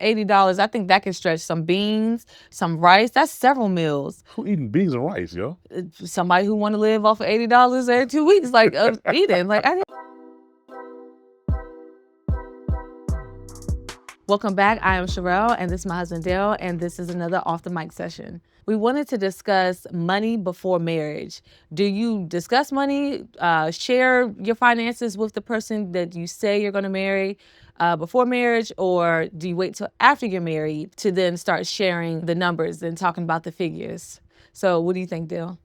$80, I think that can stretch some beans, some rice. That's several meals. Who eating beans and rice, yo? Somebody who want to live off of $80 every 2 weeks, like eating. Like Welcome back. I am Charel, and this is my husband Dale, and this is another Off the Mic session. We wanted to discuss money before marriage. Do you discuss money, share your finances with the person that you say you're going to marry before marriage, or do you wait till after you're married to then start sharing the numbers and talking about the figures? So what do you think, Dale?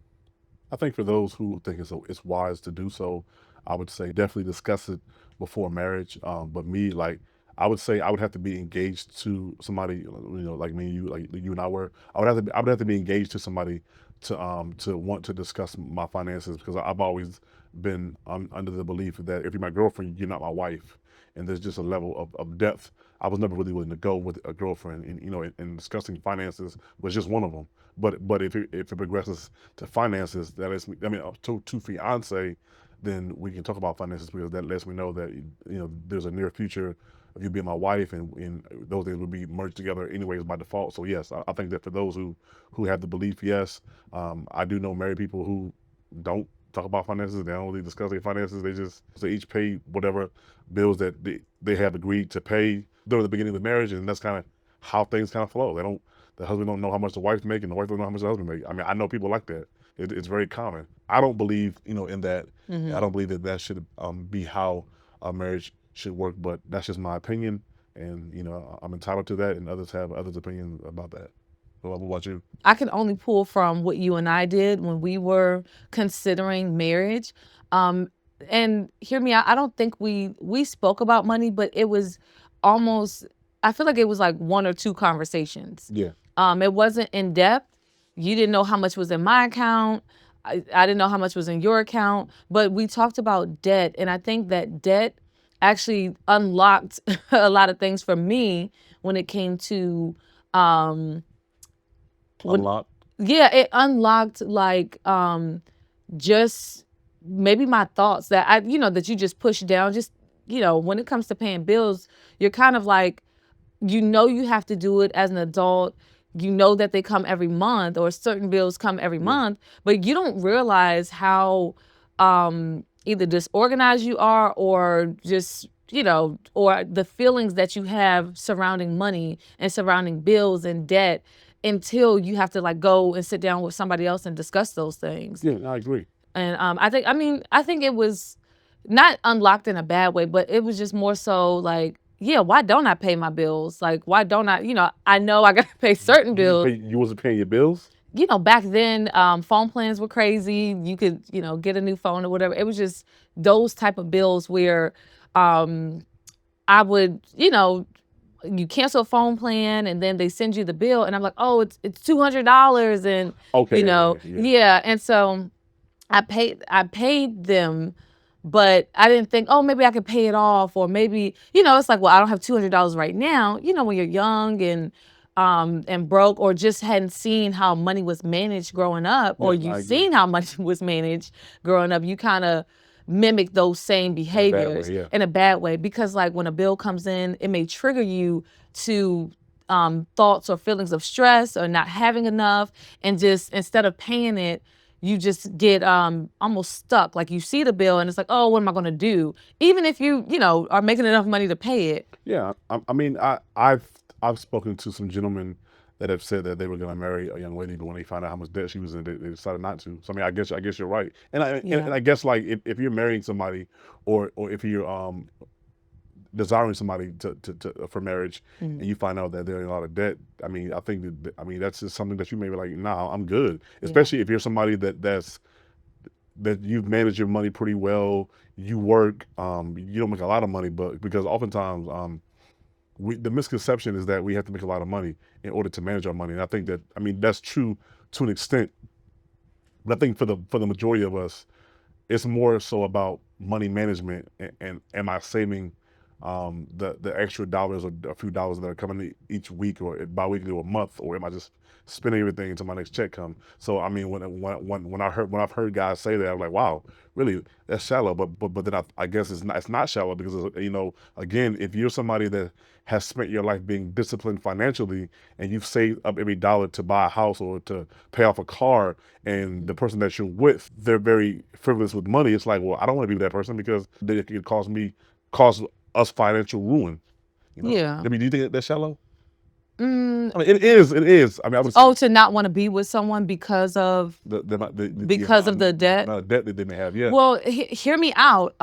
I think for those who think it's wise to do so, I would say definitely discuss it before marriage. But me, like, I would say I would have to be engaged to somebody, like me and you, like you and I were. I would have to be engaged to somebody to want to discuss my finances, because I've always been under the belief that if you're my girlfriend, you're not my wife, and there's just a level of depth. I was never really willing to go with a girlfriend, and and discussing finances was just one of them. But if it progresses to finances, that is, I mean, to fiance, then we can talk about finances, because that lets me know that there's a near future of you being my wife, and those things will be merged together anyways by default. So yes, I think that for those who have the belief, yes, I do know married people who don't talk about finances. They don't really discuss their finances. They each pay whatever bills that they have agreed to pay during the beginning of the marriage, and that's kind of how things kind of flow. The husband don't know how much the wife's making, the wife don't know how much the husband makes. I mean, I know people like that. It's very common. I don't believe, in that. I don't believe that should be how a marriage should work, but that's just my opinion, and I'm entitled to that, and others have others' opinions about that. What about you? I can only pull from what you and I did when we were considering marriage. And hear me out. I don't think we spoke about money, but it was almost, I feel like it was like one or two conversations. Yeah. It wasn't in depth. You didn't know how much was in my account. I didn't know how much was in your account, but we talked about debt. And I think that debt actually unlocked a lot of things for me when it came to, Unlocked. yeah, it unlocked like just maybe my thoughts that that you just push down. Just when it comes to paying bills, you're kind of like, you have to do it as an adult. You know that they come every month, or certain bills come every month, but you don't realize how either disorganized you are, or just or the feelings that you have surrounding money and surrounding bills and debt, until you have to like go and sit down with somebody else and discuss those things. Yeah, I agree. And I think it was not unlocked in a bad way, but it was just more so like, yeah, why don't I pay my bills? Like, why don't I, I know I got to pay certain bills. You wasn't paying your bills? Back then, phone plans were crazy. You could, get a new phone or whatever. It was just those type of bills where I would, you cancel a phone plan and then they send you the bill, and I'm like, oh, it's $200, and Okay. yeah. And so I paid them, but I didn't think, oh, maybe I could pay it off, or maybe, it's like, well, I don't have $200 right now. When you're young and broke, or just hadn't seen how money was managed growing up, or you've seen how money was managed growing up, you kind of mimic those same behaviors in a bad way, because like when a bill comes in, it may trigger you to thoughts or feelings of stress or not having enough, and just instead of paying it, you just get almost stuck. Like you see the bill and it's like, oh, what am I going to do? Even if you are making enough money to pay it. Yeah, I mean, I've spoken to some gentlemen that have said that they were going to marry a young lady, but when they found out how much debt she was in, they decided not to. So I mean, I guess you're right, and I guess like if you're marrying somebody, or if you're desiring somebody to for marriage, and you find out that they're in a lot of debt, I mean, I think that's just something that you may be like, nah, I'm good. Especially if you're somebody that you've managed your money pretty well, you work, you don't make a lot of money, but because oftentimes the misconception is that we have to make a lot of money in order to manage our money, and I think that, I mean, that's true to an extent, but I think for the majority of us, it's more so about money management, and am I saving the extra dollars or a few dollars that are coming each week or bi-weekly or a month, or am I just spending everything until my next check comes? So I mean, when I've heard guys say that, I'm like, wow, really, that's shallow. But then I guess it's not shallow because again, if you're somebody that has spent your life being disciplined financially and you've saved up every dollar to buy a house or to pay off a car, and the person that you're with, they're very frivolous with money, it's like, well, I don't want to be with that person because it could cause us financial ruin. Yeah. I mean, do you think that's shallow? Mm, I mean, it is. It is. I mean, I would say oh, to not want to be with someone because of the the debt. amount of debt that they may have. Yeah. Well, hear me out.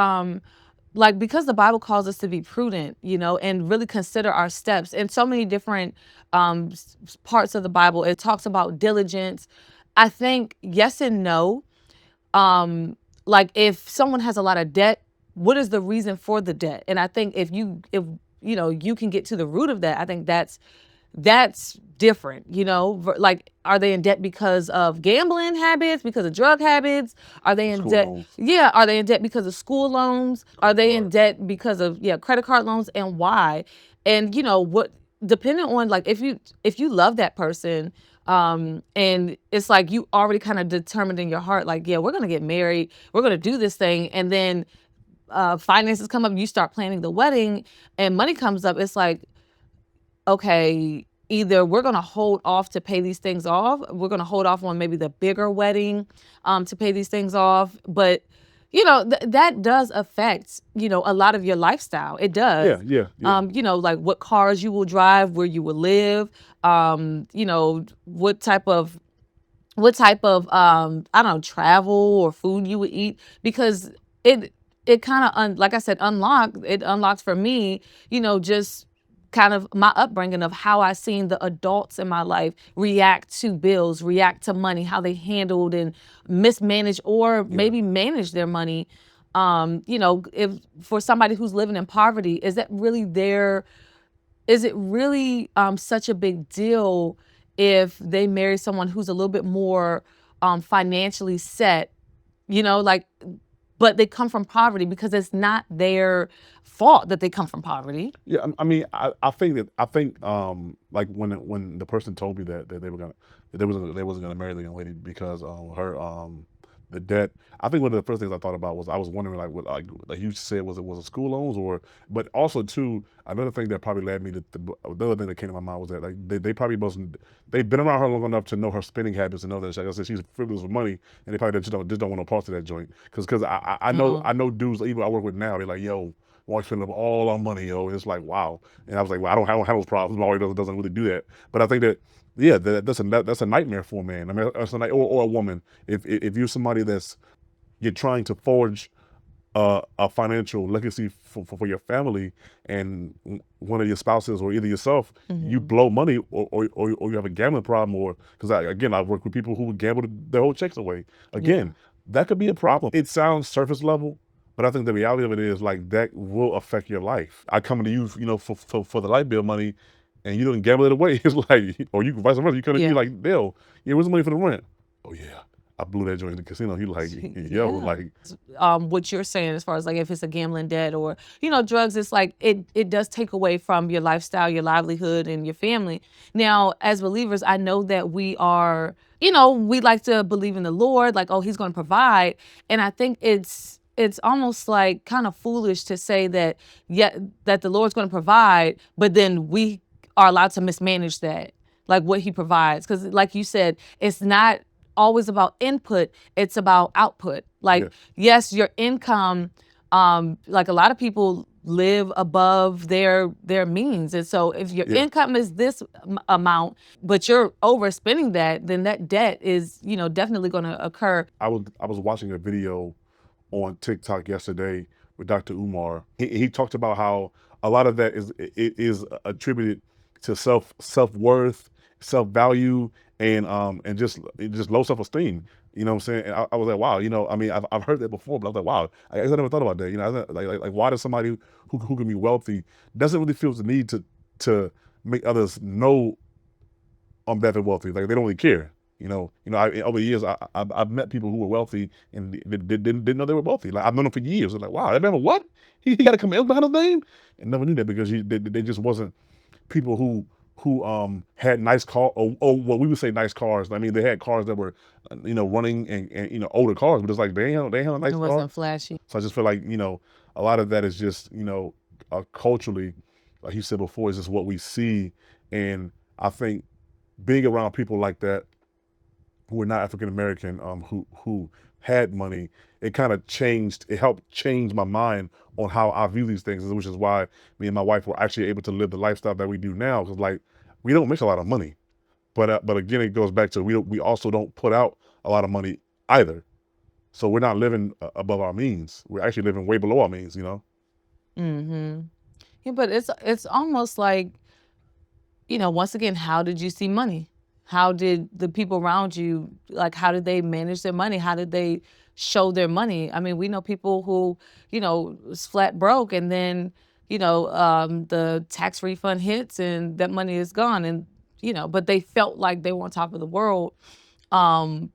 Like, because the Bible calls us to be prudent, and really consider our steps. In so many different parts of the Bible, it talks about diligence. I think yes and no. Um, like, if someone has a lot of debt, what is the reason for the debt? And I think if you can get to the root of that, I think that's different, like, are they in debt because of gambling habits, because of drug habits? Are they in School debt? loans, Yeah. Are they in debt because of school loans? Are credit they in card. debt because of, credit card loans, and why? And what, depending on, like, if you love that person, and it's like you already kind of determined in your heart, like, yeah, we're gonna get married, we're gonna do this thing, and then finances come up, you start planning the wedding, and money comes up, it's like, okay, either we're going to hold off to pay these things off. We're going to hold off on maybe the bigger wedding to pay these things off. But, that does affect, a lot of your lifestyle. It Yeah, does. yeah, yeah. Like what cars you will drive, where you will live, what type of I don't know, travel or food you would eat, because it kind of like I said, unlocks for me, just kind of my upbringing of how I seen the adults in my life react to bills, react to money, how they handled and mismanaged or Yeah. maybe managed their money. If for somebody who's living in poverty, is it really such a big deal if they marry someone who's a little bit more financially set, like, but they come from poverty, because it's not their fault that they come from poverty. Yeah, I mean, I think like when the person told me that they wasn't gonna marry the young lady because her the debt. I think one of the first things I thought about was I was wondering like what like you said, was it school loans, or but also too, another thing that probably led me to the other thing that came to my mind was that like they probably wasn't, they've been around her long enough to know her spending habits and know that, like I said, she's frivolous with money, and they probably just don't want no parts of that joint, because I know dudes even I work with now, they're like, yo, why we spending up all our money, yo? And it's like, wow. And I was like, well, I don't have those problems. My wife doesn't really do that. But I think that, yeah, that's a nightmare for a man. I mean, that's a night, or a woman. If you're somebody that's, you're trying to forge a financial legacy for your family, and one of your spouses or either yourself, you Mhm. blow money, or you have a gambling problem, or because again, I work with people who would gamble their whole checks away. Yeah. Again, that could be a problem. It sounds surface level, but I think the reality of it is like that will affect your life. I come to you, for the light bill money, and you don't gamble it away. It's like, or you vice versa. You come to you Yeah. like, Bill, yeah, where's the money for the rent? Oh yeah, I blew that joint in the casino. He like, yo, Yeah. like, What you're saying, as far as like if it's a gambling debt or drugs, it's like it does take away from your lifestyle, your livelihood, and your family. Now, as believers, I know that we like to believe in the Lord, like, oh, He's going to provide, and I think it's almost like kind of foolish to say that, yeah, that the Lord's going to provide, but then we are allowed to mismanage that, like what He provides, because like you said, it's not always about input, it's about output. yeah, Like, yes, your income, like a lot of people live above their means. And so if your yeah. income is this amount, but you're overspending that, then that debt is, definitely going to occur. I was watching a video on TikTok yesterday with Dr. Umar. He talked about how a lot of that is attributed to self worth, self value, and just low self esteem. You know what I'm saying? And I was like, wow. I mean, I've heard that before, but I was like, wow. I guess I never thought about that. Like why does somebody who can be wealthy doesn't really feel the need to make others know on behalf of wealthy? Like they don't really care. Over the years, I've met people who were wealthy and didn't know they were wealthy. Like I've known them for years. They're like, wow, I remember what he got a command behind his name, and never knew that because they just wasn't people who had nice car or what we would say nice cars. I mean, they had cars that were running and older cars, but it's like they had a It nice car. wasn't flashy. So I just feel like a lot of that is just culturally, like you said before, is just what we see, and I think being around people like that who were not African American, who had money, it kind of changed. It helped change my mind on how I view these things, which is why me and my wife were actually able to live the lifestyle that we do now. Because like we don't make a lot of money, but again, it goes back to we also don't put out a lot of money either. So we're not living above our means. We're actually living way below our means. Mm-hmm. Yeah, but it's almost like, once again, how did you see money? How did the people around you, like, how did they manage their money? How did they show their money? I mean, we know people who, was flat broke, and then, the tax refund hits and that money is gone. And, but they felt like they were on top of the world. And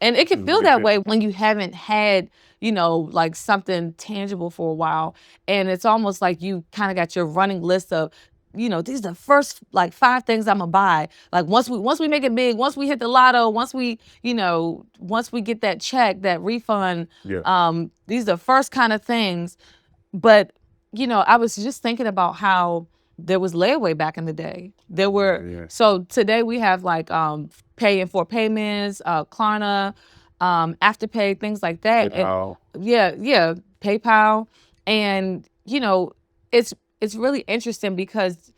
it can feel that way when you haven't had, like something tangible for a while. And it's almost like you kind of got your running list of, these are the first like 5 things I'm gonna buy. Like once we make it big, once we hit the lotto, once we get that check, that refund, these are the first kind of things. But, I was just thinking about how there was layaway back in the day. There were, so today we have like pay in 4 payments, Klarna, Afterpay, things like that. PayPal. And yeah, PayPal. And, it's really interesting because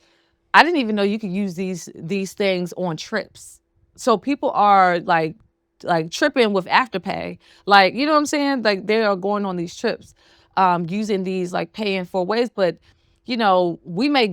I didn't even know you could use these things on trips. So people are like tripping with Afterpay. Like, you know what I'm saying? Like they are going on these trips, using these like paying for ways. But, we may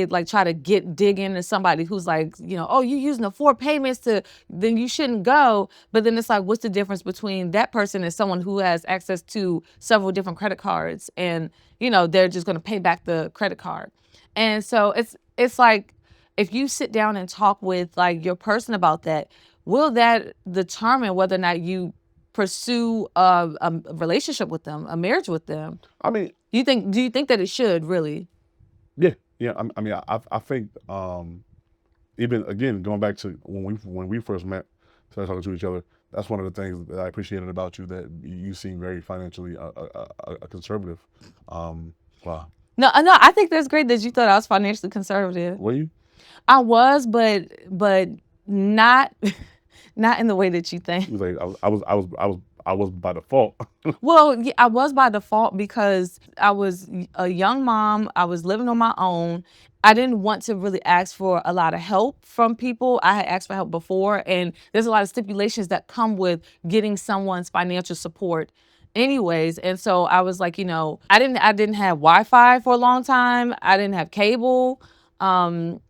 like try to dig into somebody who's like, oh, you using the 4 payments then you shouldn't go. But then it's like, what's the difference between that person and someone who has access to several different credit cards and, they're just going to pay back the credit card. And so it's like, if you sit down and talk with like your person about that, will that determine whether or not you pursue a relationship with them, a marriage with them? I mean, do you think that it should really? Yeah. I mean, I think even again going back to when we first met, started talking to each other. That's one of the things that I appreciated about you, that you seem very financially conservative. Wow. No, I think that's great that you thought I was financially conservative. Were you? I was, but not not in the way that you think. He was like, I was by default. Well, yeah, I was by default because I was a young mom. I was living on my own. I didn't want to really ask for a lot of help from people. I had asked for help before, and there's a lot of stipulations that come with getting someone's financial support anyways. And so I was like, I didn't have Wi-Fi for a long time. I didn't have cable. You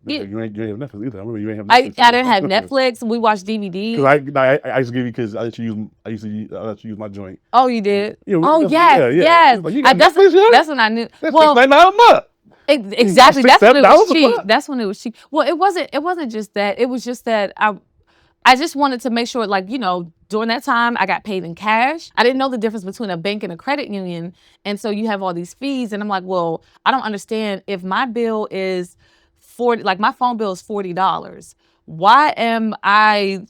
ain't have Netflix either. I remember you ain't have Netflix. Netflix. I didn't have Netflix. We watched DVDs. Because I used to give you because I used to use my joint. Oh, you did? Yeah, oh, yes, yes. Like, you got that's when I knew. That's well, $6.99 a month. Exactly. That's when it was cheap. $7 That's when it was cheap. Well, it wasn't just that. It was just that I just wanted to make sure, like, during that time, I got paid in cash. I didn't know the difference between a bank and a credit union. And so you have all these fees. And I'm like, well, I don't understand. If my bill is my phone bill is $40. Why do I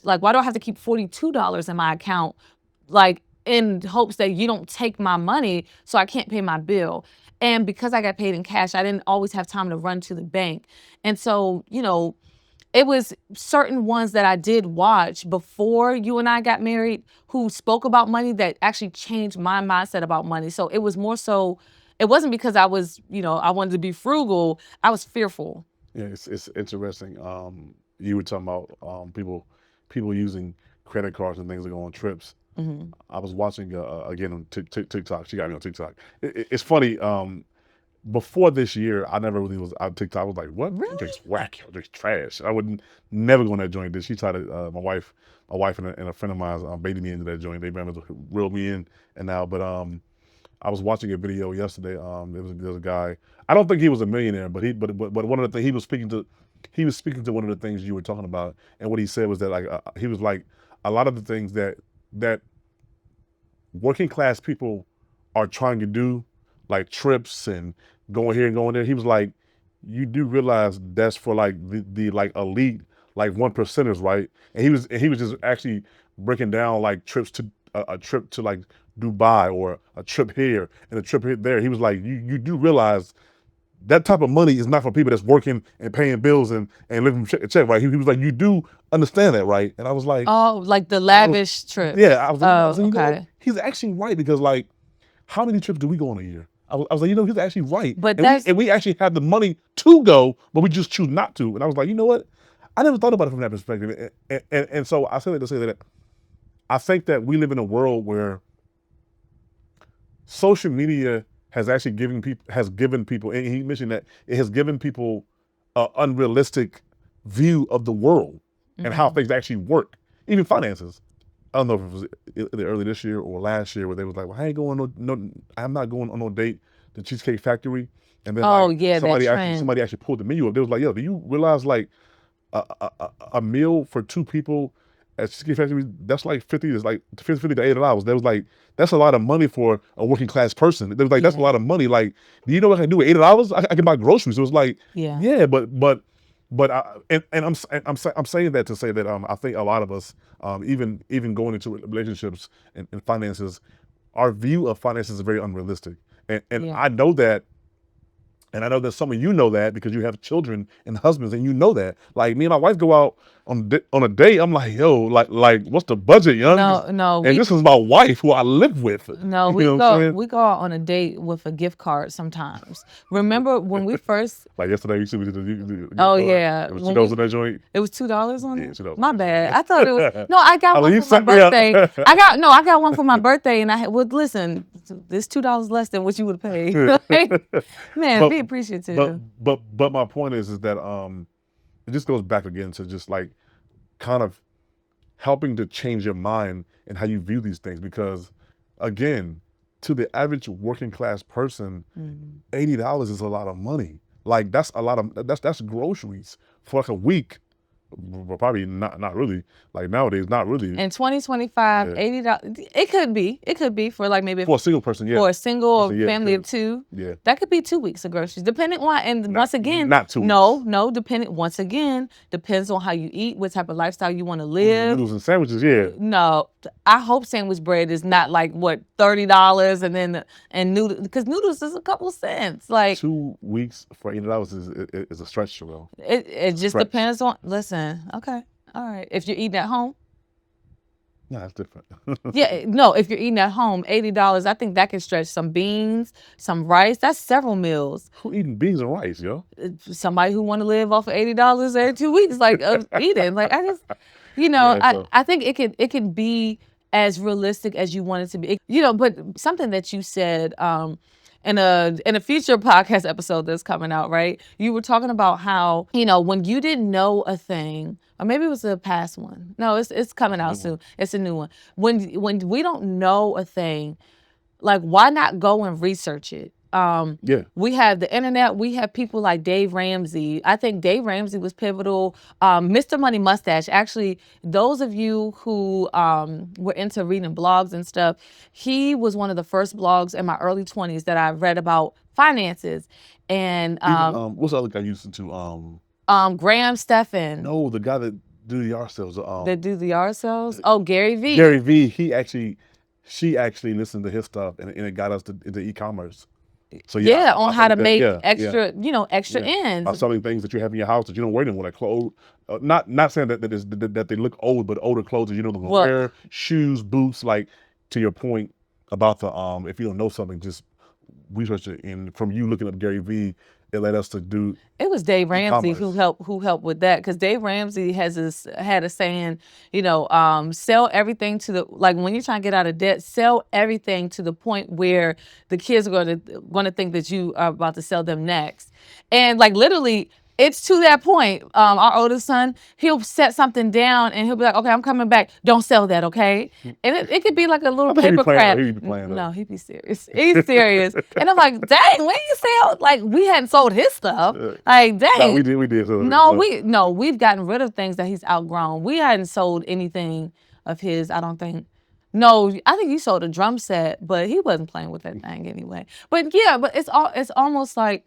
have to keep $42 in my account? Like, in hopes that you don't take my money so I can't pay my bill. And because I got paid in cash, I didn't always have time to run to the bank. And so, it was certain ones that I did watch before you and I got married who spoke about money that actually changed my mindset about money. So it was more so, it wasn't because I was, I wanted to be frugal. I was fearful. Yeah, it's interesting. You were talking about people using credit cards and things to go on trips. Mm-hmm. I was watching again on TikTok. She got me on TikTok. It's funny. Before this year, I never really was on TikTok. I was like, "What? Really? Just whack, just trash." I would never go in that joint. She tried to. My wife and a friend of mine baited me into that joint. They managed to reel me in, and now, but I was watching a video yesterday. There was a guy. I don't think he was a millionaire, but but one of the things he was speaking to one of the things you were talking about, and what he said was that like he was like a lot of the things that working class people are trying to do, like trips and going here and going there. He was like, you do realize that's for like the like elite, like 1%ers, right? And he was just actually breaking down like trips to a trip to like Dubai or a trip here and a trip here there. He was like, you do realize that type of money is not for people that's working and paying bills and living check to check, right? He was like, you do understand that, right? And I was like, Oh, like the I was, lavish trips. yeah, I Oh, was like, you know what? okay. He's actually right because like, how many trips do we go on a year? I was like, you know, he's actually right, But and that's we actually have the money to go, but we just choose not to. And I was like, you know what? I never thought about it from that perspective, and so I say that to say that I think that we live in a world where social media has actually given people, and he mentioned that it has given people an unrealistic view of the world and how things actually work, even finances. I don't know if it was either early this year or last year where they was like, well, I ain't going I'm not going on no date to Cheesecake Factory. And then oh like yeah, that trend. somebody actually pulled the menu up. They was like, yo, do you realize like a meal for two people at Cheesecake Factory, that's like 50 is like 50 to $80. They was like, that's a lot of money for a working class person. They was like, that's a Yeah. lot of money. Like, do you know what I can do with $80? I can buy groceries. So it was like, Yeah. yeah, but I'm saying that to say that I think a lot of us even going into relationships and finances, our view of finances is very unrealistic, and Yeah. I know that, and I know that some of you know that because you have children and husbands, and you know that. Like me and my wife go out on a date. I'm like, yo, like what's the budget, young? No, And this is my wife who I live with. no, You know what I'm saying? we go out on a date with a gift card sometimes. Remember when we first Like yesterday, you see me to the oh card. yeah, It was when $2 we in that joint. it was $2 on Yeah, it? $2 My in that bad. I joint. thought it was no, I got I one mean, you for my set me up. birthday. I got one for my birthday and I would listen, this $2 less than what you would have paid. Like, man, but be but appreciative. but my point is that it just goes back again to just like kind of helping to change your mind and how you view these things, because again, to the average working class person, Mhm. $80 is a lot of money. Like that's a lot of that's groceries for like a week. Well, probably not really. Like nowadays, not really. In 2025, Yeah. $80, it could be for like maybe For a single person, yeah. for a single or Yeah, family of yeah, two. yeah. That could be 2 weeks of groceries, depending on, and once again, Not 2 weeks. no, depending, once again, depends on how you eat, what type of lifestyle you want to Noodles live. and sandwiches, yeah. No, I hope sandwich bread is not like what, $30 and then and noodles, because noodles is a couple cents. Like 2 weeks for $80 is a stretch, Charel. it just Stretch. depends on. Listen, okay, all right. If you're eating at home, Yeah, that's different. yeah, no. If you're eating at home, $80, I think that can stretch some beans, some rice. That's several meals. Who eating beans and rice, yo? Somebody who want to live off of $80 every 2 weeks, like eating. Like I just, Yeah, so I think it can be as realistic as you want it to be. But something that you said in a future podcast episode that's coming out, right? You were talking about how, when you didn't know a thing, or maybe it was a past one. No, it's coming out soon. It's a new one. When we don't know a thing, like, why not go and research it? yeah. We have the internet. We have people like Dave Ramsey. I think Dave Ramsey was pivotal. Mr. Money Mustache. Actually, those of you who were into reading blogs and stuff, he was one of the first blogs in my early 20s that I read about finances. And Even, what's the other guy you listen to? Graham Stephan. No, the guy that do the yard sales. That do the yard sales. Oh, Gary Vee. Gary Vee. She actually listened to his stuff, and it got us into e-commerce. So Yeah, on how to make yeah, extra, extra by ends. selling things that you have in your house that you don't wear anymore, like clothes. Not saying that they look old, but older clothes that you don't Well- wear, shoes, boots. Like, to your point about the if you don't know something, just research it. And from you looking up Gary Vee, it led us to do. It was Dave Ramsey who E-commerce. helped with that, because Dave Ramsey had a saying, sell everything to the, like, when you're trying to get out of debt, sell everything to the point where the kids are going to think that you are about to sell them next. And like literally, It's to that point. Our oldest son, he'll set something down and he'll be like, "Okay, I'm coming back. Don't sell that, okay?" And it could be like a little I think he be paper playing. craft. He be playing No, though. he'd be serious. He's serious. And I'm like, "Dang, when you sell?" Like we hadn't sold his stuff. Like, No, dang. we did. No, we've gotten rid of things that he's outgrown. We hadn't sold anything of his, I don't think. No, I think you sold a drum set, but he wasn't playing with that thing anyway. But yeah, but it's almost like,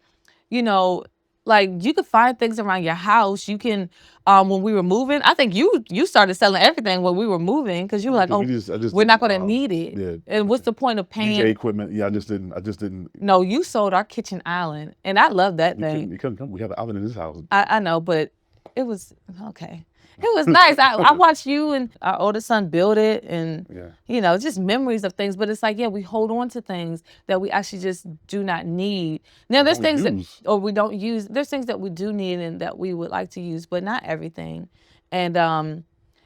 you know, like you could find things around your house. You can when we were moving, I think you started selling everything when we were moving because you were like, because "Oh, I just we're not didn't. going to need it." Yeah, And what's the point of DJ paying? equipment. Yeah, I just didn't. No, you sold our kitchen island, and I love that thing. You couldn't come. We have an oven in this house. I know, but it was okay. It was nice. I watched you and our oldest son build it, and Yeah. just memories of things. But it's like, yeah, we hold on to things that we actually just do not need. Now, there's Don't things that use. or we don't use. There's things that we do need and that we would like to use, but not everything. And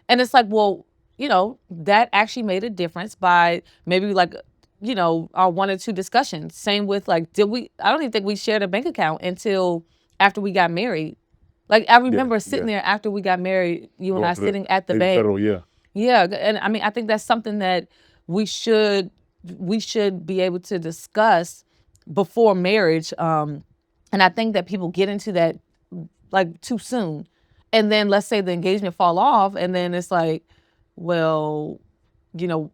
it's like, well, that actually made a difference by maybe like, our one or two discussions. Same with like, I don't even think we shared a bank account until after we got married. Like I remember sitting there after we got married, you and Going I for that. sitting at the Maybe bank. federal. Yeah. Yeah, and I mean I think that's something that we should we should be able to discuss before marriage. And I think that people get into that like too soon. And then let's say the engagement fall off and then it's like, well, you know,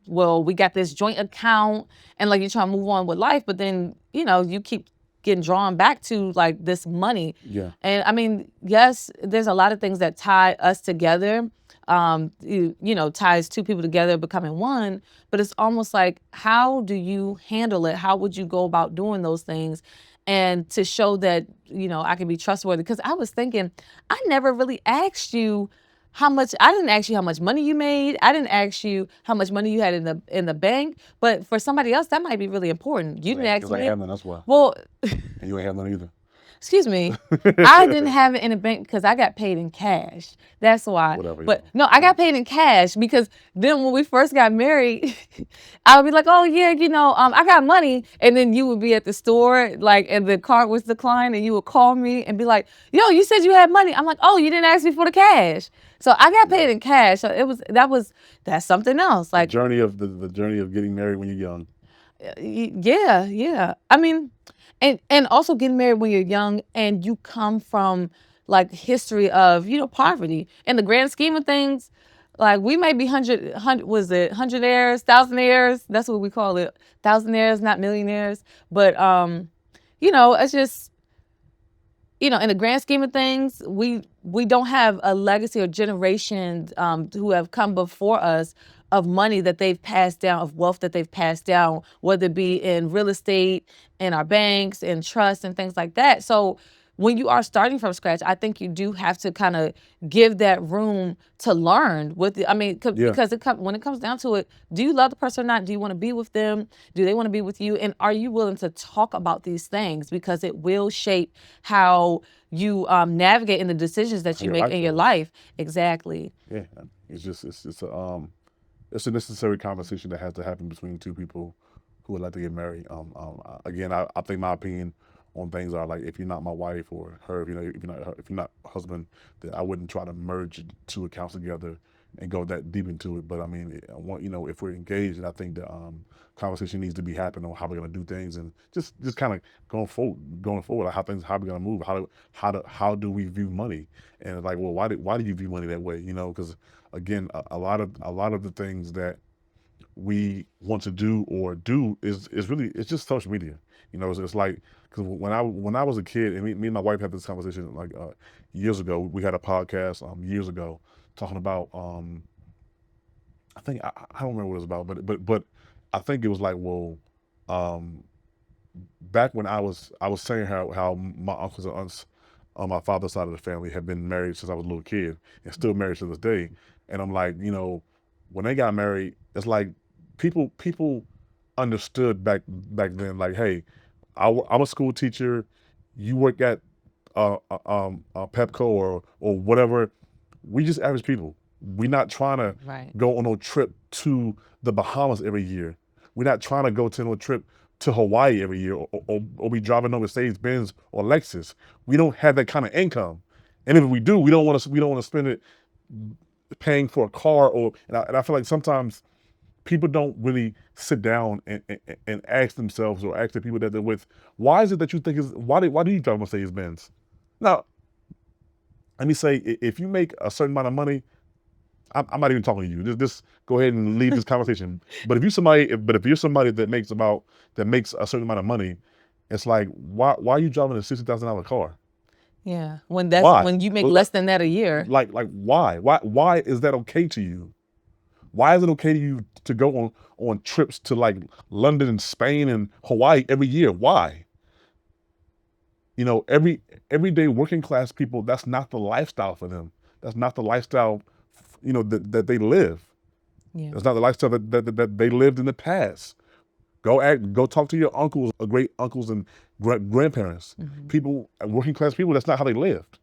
we got this joint account and like you're trying to move on with life, but then, you keep getting drawn back to like this money. Yeah. And I mean, yes, there's a lot of things that tie us together. Ties two people together becoming one, but it's almost like, how do you handle it? How would you go about doing those things? And to show that, I can be trustworthy. Because I was thinking, I never really asked you I didn't ask you how much money you made. I didn't ask you how much money you had in the bank. But for somebody else, that might be really important. You didn't ask I me. have none. That's why. Well, And you ain't have none either. excuse me. I didn't have it in the bank because I got paid in cash. That's why. Whatever. But no, I got paid in cash because then when we first got married, I would be like, oh yeah, I got money. And then you would be at the store, like, and the card was declined, and you would call me and be like, yo, you said you had money. I'm like, oh, you didn't ask me for the cash. So I got paid in cash. So that's something else. Like the journey of getting married when you're young. yeah. I mean, and also getting married when you're young and you come from like history of poverty in the grand scheme of things. Like we may be was it hundredaires, thousandaires? That's what we call it, thousandaires, not millionaires. But it's just in the grand scheme of things, we don't have a legacy or generations who have come before us of money that they've passed down, of wealth that they've passed down, whether it be in real estate, in our banks, in trust, and things like that. So when you are starting from scratch, I think you do have to kind of give that room to learn because when it comes down to it, do you love the person or not? Do you want to be with them? Do they want to be with you? And are you willing to talk about these things? Because it will shape how you navigate in the decisions that you make in your life. Exactly. Yeah, it's a necessary conversation that has to happen between two people who would like to get married. Again, I think my opinion on things are like, if you're not my wife or her, if you're not husband, then I wouldn't try to merge two accounts together and go that deep into it. But I mean, if we're engaged, and I think the conversation needs to be happening on how we're gonna do things, and just kind of going forward, like how we're gonna move, how do we view money, and like, well, why do you view money that way? Because again, a lot of the things that we want to do or do is really, it's just social media. It's like, because when I was a kid, and me and my wife had this conversation like years ago. We had a podcast years ago talking about I think I don't remember what it was about, but I think it was like, well, um, back when I was saying how my uncles and aunts on my father's side of the family have been married since I was a little kid and still married to this day. And I'm like, when they got married, it's like people understood back then, like, hey, I'm a school teacher, you work at Pepco or whatever. We just average people. We're not trying to Right. go on a trip to the Bahamas every year. We're not trying to go to no trip to Hawaii every year, or we driving a Mercedes Benz or Lexus. We don't have that kind of income, and if we do, we don't want to spend it paying for a car. And I feel like sometimes people don't really sit down and ask themselves or ask the people that they're with, why is it that you think is why do you drive a Mercedes Benz? Now, let me say, if you make a certain amount of money, I'm not even talking to you. Just go ahead and leave this conversation. But if you're somebody that makes a certain amount of money, it's like, why are you driving a $60,000 car? Yeah. When Why? you make less than that a year. Like why is that okay to you? Why is it okay to you to go on trips to like London and Spain and Hawaii every year? Why? You know, everyday working class people, that's not the lifestyle for them. That's not the lifestyle, that they live. Yeah. That's not the lifestyle that they lived in the past. Go talk to your uncles, great uncles and grandparents. People, working class people, that's not how they lived.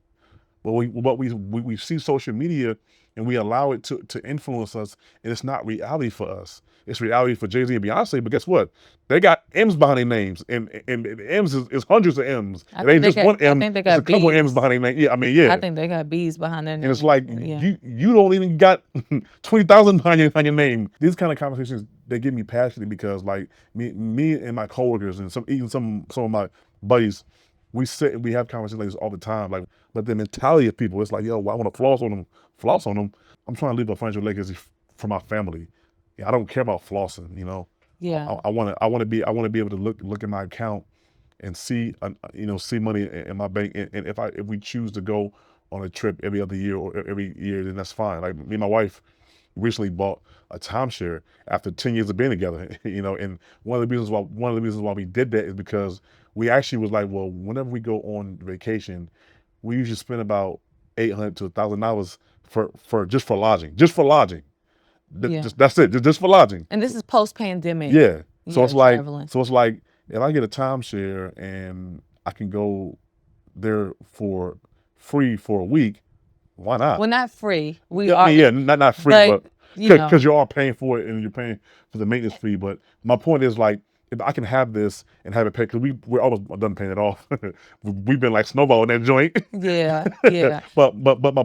But we see social media and we allow it to influence us, and it's not reality for us. It's reality for Jay-Z and Beyonce, but guess what? They got M's behind their names, and M's is hundreds of M's. It ain't just one I M, think they it's a got couple M's B's. behind their name. Yeah, I mean, I yeah. think they got B's behind their name. And it's like, yeah. you don't even got 20,000 behind your name. These kind of conversations, they get me passionate because like me and my coworkers and some of my buddies, we sit and we have conversations like this all the time. Like, but the mentality of people, it's like, yo, I want to floss on them. I'm trying to leave a financial legacy for my family. Yeah, I don't care about flossing. Yeah. I want to be able to look at my account and see see money in my bank. And if we choose to go on a trip every other year or every year, then that's fine. Like me and my wife recently bought a timeshare after 10 years of being together. And one of the reasons why we did that is because we actually was like, well, whenever we go on vacation, we usually spend about $800 to $1,000 for lodging, Yeah. That's it, just for lodging. And this is post-pandemic. Yeah. So Yeah, it's like traveling. if I get a timeshare and I can go there for free for a week, why not? Well, not free. We Yeah, I are, mean, yeah, not free, but but you know, because you are paying for it and you're paying for the maintenance fee. But my point is like, if I can have this and have it paid, because we're almost done paying it off. We've been like snowballing that joint. yeah, yeah, But my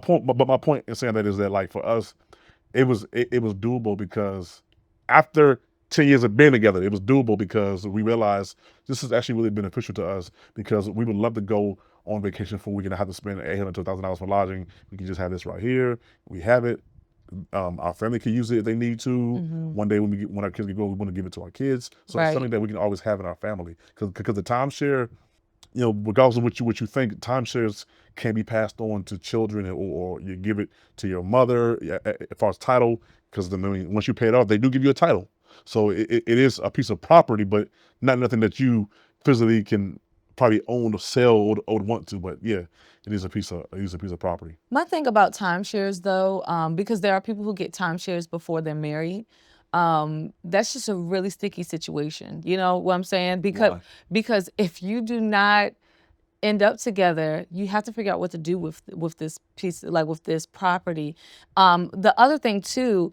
point in saying that is that like for us, it was doable because after 10 years of being together, it was doable because we realized this is actually really beneficial to us because we would love to go on vacation for a week and have to spend $800 to $1,000 for lodging. We can just have this right here. We have it. Our family can use it if they need to. One day when our kids get grown, we want to give it to our kids. So it's something that we can always have in our family. Because the timeshare, regardless of what you think, timeshares can be passed on to children, or you give it to your mother as far as title. Because once you pay it off, they do give you a title. So it is a piece of property, but not nothing that you physically can probably own or sell or would want to. But yeah, it is a piece of property. My thing about timeshares, though, because there are people who get timeshares before they're married, that's just a really sticky situation. You know what I'm saying? Because if you do not end up together, you have to figure out what to do with this piece, like with this property. The other thing too,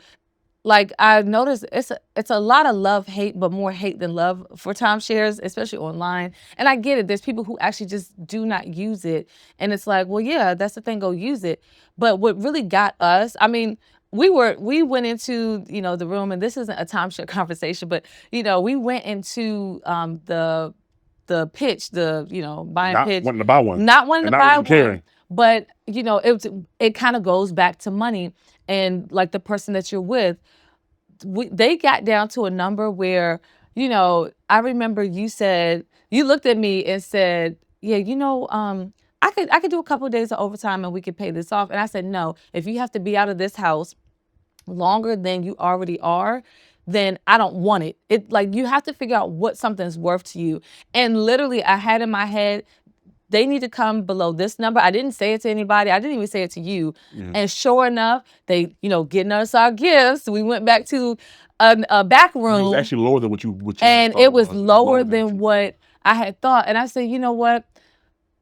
like I noticed it's a lot of love hate, but more hate than love for timeshares, especially online. And I get it. There's people who actually just do not use it, and it's like, well, yeah, that's the thing. Go use it. But what really got us, I mean, we went into the room, and this isn't a timeshare conversation, but we went into the pitch, buying Not pitch, wanting to buy one, not wanting and to not buy even one, caring. but it kind of goes back to money. And like the person that you're with, they got down to a number where, I remember you looked at me and said, yeah, I could do a couple of days of overtime and we could pay this off. And I said, no, if you have to be out of this house longer than you already are, then I don't want it. Like, you have to figure out what something's worth to you. And literally I had in my head, they need to come below this number. I didn't say it to anybody. I didn't even say it to you. And sure enough, they, getting us our gifts. We went back to a back room. It was actually lower than what you and it was lower than what I had thought. And I said, you know what?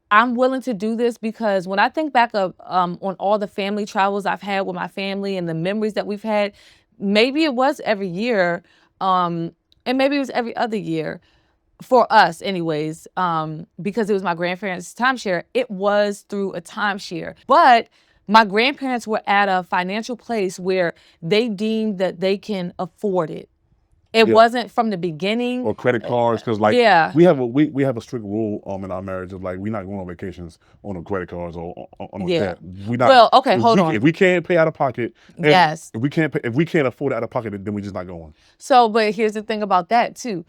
I'm willing to do this because when I think back of on all the family travels I've had with my family and the memories that we've had, maybe it was every year, and maybe it was every other year. for us anyways, because it was my grandparents' timeshare, it was through a timeshare. But my grandparents were at a financial place where they deemed that they can afford it. It Yeah. wasn't from the beginning. Or credit cards, because like Yeah. we have a strict rule in our marriage of like we're not going on vacations on no credit cards or on no Yeah. debt. We not Well, okay, hold on. if we can't pay out of pocket, and Yes. if we can't afford it out of pocket, then we're just not going. So, but here's the thing about that too.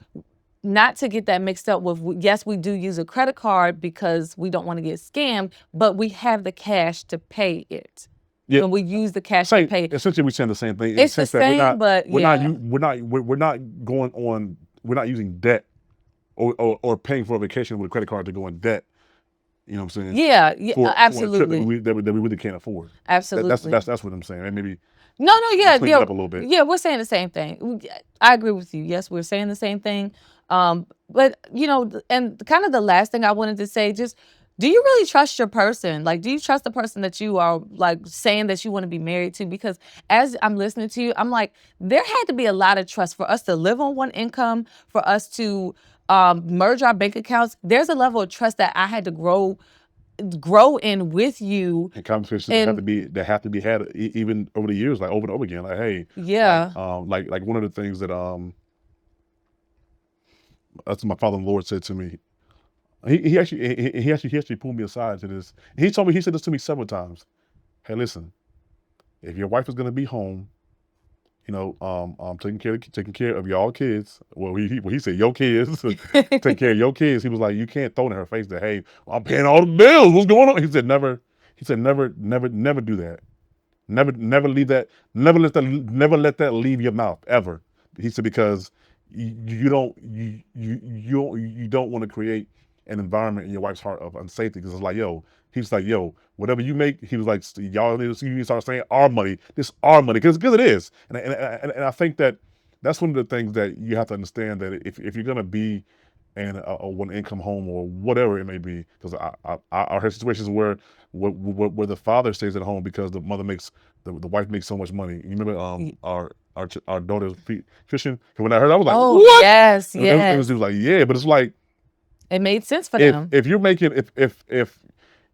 Not to get that mixed up with, yes, we do use a credit card because we don't want to get scammed, but we have the cash to pay it. Yeah. When we use the cash Same, to pay it. essentially we're saying the same thing. It's the same, but yeah. We're not going on. We're not using debt or paying for a vacation with a credit card to go in debt. You know what I'm saying? Yeah, yeah, For a trip absolutely. that we really can't afford. Absolutely. That's what I'm saying. And maybe No, yeah, clean yeah, it up a little bit. yeah. We're saying the same thing. I agree with you. Yes, we're saying the same thing. But you know, and kind of the last thing I wanted to say, just do you really trust your person? Like, do you trust the person that you are like saying that you want to be married to? Because as I'm listening to you, I'm like, there had to be a lot of trust for us to live on one income, for us to merge our bank accounts. There's a level of trust that I had to grow in with you. And conversations that have to be had even over the years, like over and over again. Like, hey, yeah, like one of the things that that's what my father and Lord said to me. He actually pulled me aside to this. He said this to me several times. Hey, listen, if your wife is gonna be home, you know, taking care of y'all kids. Well, he said your kids, take care of your kids. He was like, you can't throw in her face that, hey, I'm paying all the bills. What's going on? He said never do that. Never leave that. Never let that leave your mouth ever. He said because you don't want to create an environment in your wife's heart of unsafety, because it's like, yo, he's like, yo, whatever you make, he was like, y'all need to start saying our money, this our money, because it is. And I think that's one of the things that you have to understand, that if you're gonna be in a one income home or whatever it may be, because I heard situations where the father stays at home because the mother makes the wife makes so much money. You remember our daughter's Christian? When I heard that, I was like, oh, what? yes, And yes. it was like, yeah, but it's like, it made sense for them. if you're making if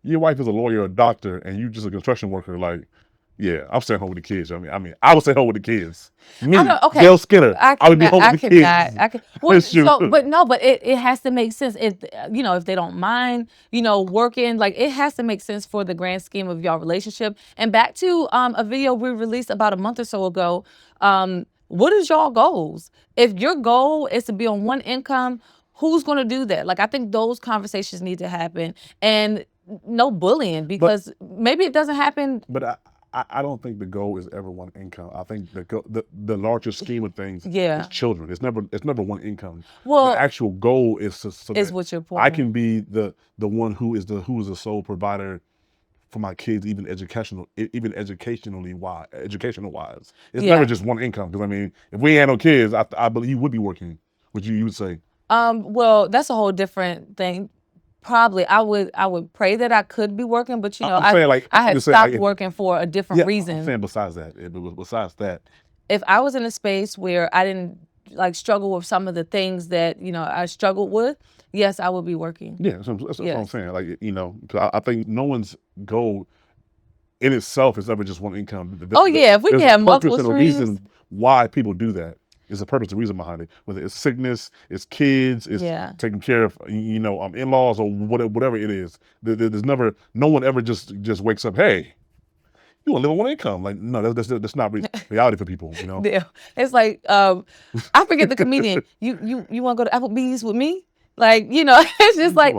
your wife is a lawyer or a doctor and you just a construction worker, like, yeah, I'm staying home with the kids. I mean, I would stay home with the kids. Me, okay. Gail Skinner, I would be home with the kids. Well, so, but no, but it has to make sense. If you know, if they don't mind, you know, working, like it has to make sense for the grand scheme of y'all relationship. And back to a video we released about a month or so ago. What is y'all goals? If your goal is to be on one income, who's going to do that? Like, I think those conversations need to happen, and no bullying, because maybe it doesn't happen. But I don't think the goal is ever one income. I think the larger scheme of things is children. It's never one income. Well, the actual goal is is what your point. I can be the one who is the sole provider for my kids, even educational wise. It's never just one income. Because I mean, if we had no kids, I believe you would be working. Would you would say? Well, that's a whole different thing. Probably, I would pray that I could be working, but you know, I had stopped working for a different reason. I'm saying besides that, if I was in a space where I didn't like struggle with some of the things that, you know, I struggled with, yes, I would be working. Yeah, that's what I'm saying. Like, you know, I think no one's goal in itself is ever just one income. If we can have multiple streams. Reason why people do that. Is a purpose, the reason behind it. Whether it's sickness, it's kids, it's taking care of, you know, in-laws or whatever it is. There's never, no one ever just wakes up, hey, you want to live on one income? Like, no, that's not reality for people, you know. Yeah, it's like I forget the comedian. You want to go to Applebee's with me? Like, you know, it's just like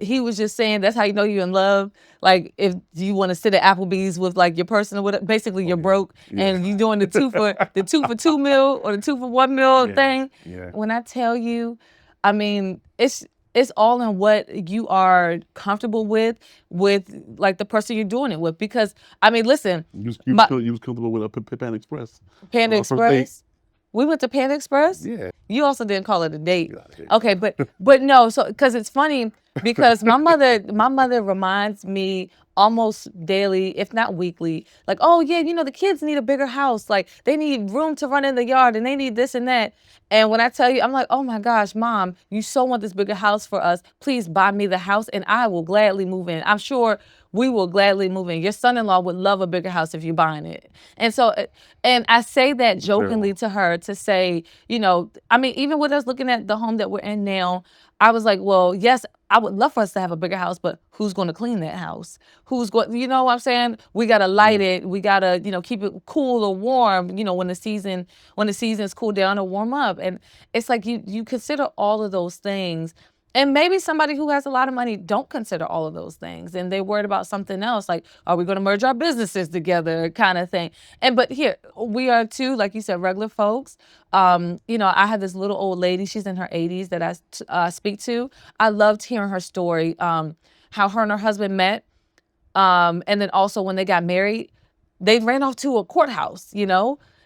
he was just saying that's how you know you're in love. Like, if you want to sit at Applebee's with like your person or whatever, basically you're broke and you doing the 2 for 2 meal or the 2 for 1 meal thing. Yeah. When I tell you, I mean, it's all in what you are comfortable with like the person you're doing it with. Because I mean, listen, you was comfortable with a Panda Express. Panda Express. We went to Panda Express? Yeah. You also didn't call it a date. Okay, but no, so because it's funny because my mother reminds me almost daily, if not weekly, like, oh yeah, the kids need a bigger house. Like they need room to run in the yard and they need this and that. And when I tell you, I'm like, oh my gosh, mom, you so want this bigger house for us. Please buy me the house and I will gladly move in. I'm sure we will gladly move in. Your son-in-law would love a bigger house if you're buying it. And so, and I say that jokingly to her to say, I mean, even with us looking at the home that we're in now, I was like, well, yes, I would love for us to have a bigger house, but who's going to clean that house? Who's going, you know what I'm saying? We got to light it. We got to, keep it cool or warm, when the seasons cool down or warm up. And it's like you consider all of those things. And maybe somebody who has a lot of money don't consider all of those things and they're worried about something else, like, are we going to merge our businesses together kind of thing. But here, we are too, like you said, regular folks. I have this little old lady, she's in her 80s that I speak to. I loved hearing her story, how her and her husband met. And then also when they got married, they ran off to a courthouse,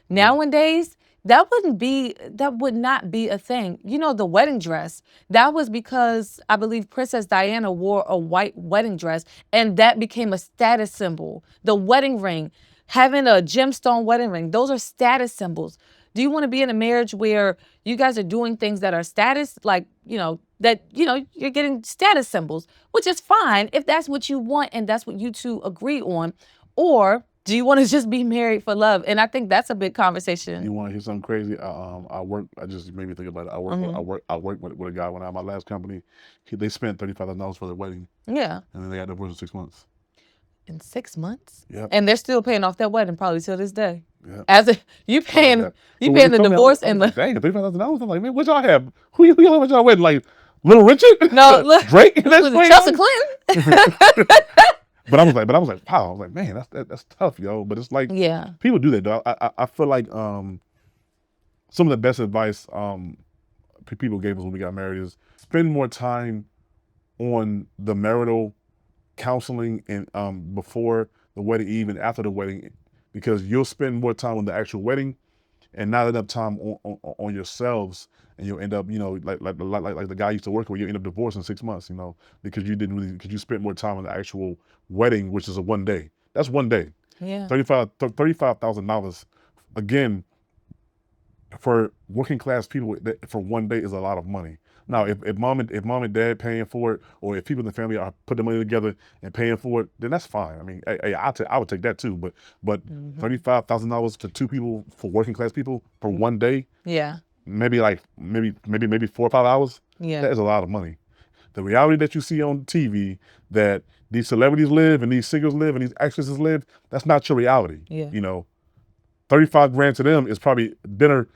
Nowadays, that would not be a thing. The wedding dress, that was because I believe Princess Diana wore a white wedding dress and that became a status symbol. The wedding ring, having a gemstone wedding ring, those are status symbols. Do you want to be in a marriage where you guys are doing things that are status, like, you're getting status symbols, which is fine if that's what you want and that's what you two agree on? Or do you want to just be married for love? And I think that's a big conversation. You want to hear something crazy? I just made me think about it. I worked with a guy when I had my last company. They spent $35,000 for their wedding. Yeah. And then they got divorced in 6 months. In 6 months? Yeah. And they're still paying off that wedding probably till this day. Yeah. As a, you paying the divorce and the dang, $35,000. I'm like, man, what y'all have? Who y'all have at y'all wedding? Like Little Richard? No, look, Drake? That's Chelsea Clinton. But I was like, wow. I was like, man, that's tough, yo. But it's like, yeah, people do that though. I feel like some of the best advice people gave us when we got married is spend more time on the marital counseling and before the wedding eve and after the wedding, because you'll spend more time on the actual wedding and not enough time on yourselves, and you'll end up, like the guy I used to work with, you end up divorced in 6 months, because you spent more time on the actual wedding, which is a one day. That's one day. Yeah. $35,000 again for working class people for one day is a lot of money. Now, if mom and dad paying for it, or if people in the family are putting the money together and paying for it, then that's fine. I mean, I would take that too. But $35,000 to two people for working class people for one day, yeah, maybe 4 or 5 hours. Yeah, that is a lot of money. The reality that you see on TV, that these celebrities live and these singers live and these actresses live, that's not your reality. Yeah. 35 grand to them is probably dinner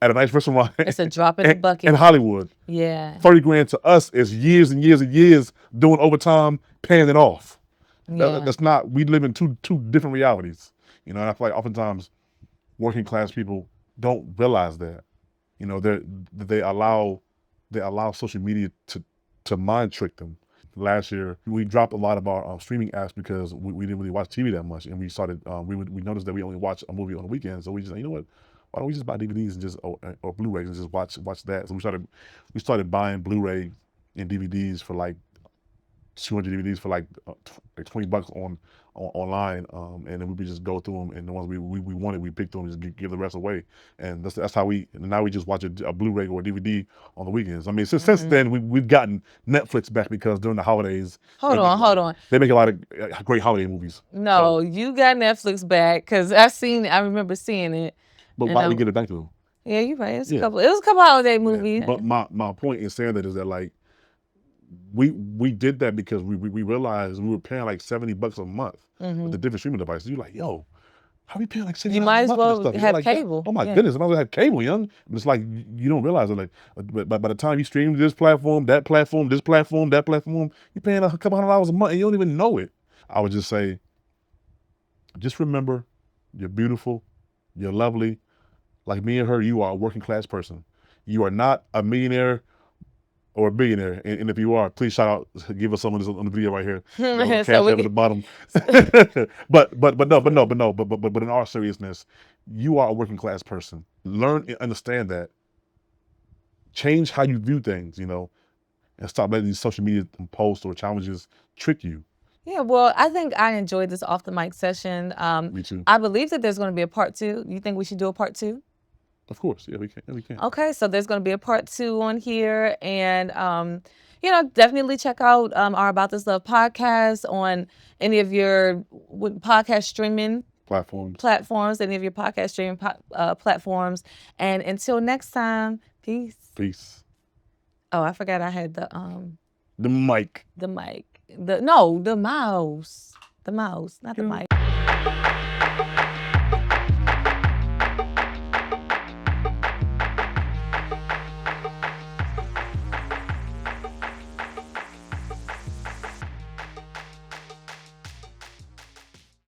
at a nice restaurant. It's a drop in the bucket. In Hollywood. Yeah. 30 grand to us is years and years and years doing overtime, paying it off. Yeah. That's not, we live in two different realities. And I feel like oftentimes working class people don't realize that. They allow social media to mind trick them. Last year, we dropped a lot of our streaming apps because we didn't really watch TV that much, and we started we noticed that we only watch a movie on the weekend, so we just, you know what, why don't we just buy DVDs and just or Blu-rays and just watch that? So we started buying Blu-ray and DVDs for like 200 DVDs for like $20 online, and then we would just go through them, and the ones we wanted, we picked them and just give the rest away. And that's how now we just watch a Blu-ray or a DVD on the weekends. I mean, since then we've gotten Netflix back because during the holidays. Hold on. They make a lot of great holiday movies. No, you got Netflix back because I remember seeing it. But why we get it back to them? Yeah, you're right. It was a couple holiday movies. But my point in saying that is that, like, we did that because we realized we were paying like $70 a month with the different streaming devices. You're like, yo, how are we paying like $70 You might as well have like, cable. Oh my goodness, I might as well have cable, young. And it's like, you don't realize it. Like, but by the time you stream this platform, that platform, this platform, that platform, you're paying a couple $100 a month and you don't even know it. I would just say, just remember, you're beautiful, you're lovely. Like me and her, you are a working class person. You are not a millionaire or a billionaire, and if you are, please shout out, give us some of this on the video right here. Cash at the bottom. but in all seriousness, you are a working class person. Learn and understand that. Change how you view things, and stop letting these social media posts or challenges trick you. Yeah, well, I think I enjoyed this off the mic session. Me too. I believe that there's going to be a part 2. You think we should do a part 2? Of course. Yeah, we can. Yeah, we can. Okay, so there's going to be a part 2 on here, and definitely check out our About This Love podcast on any of your podcast streaming Platforms. any of your podcast streaming platforms. And until next time, peace. Peace. Oh, I forgot I had the mic. The mic. The mouse. The mouse, not the mic.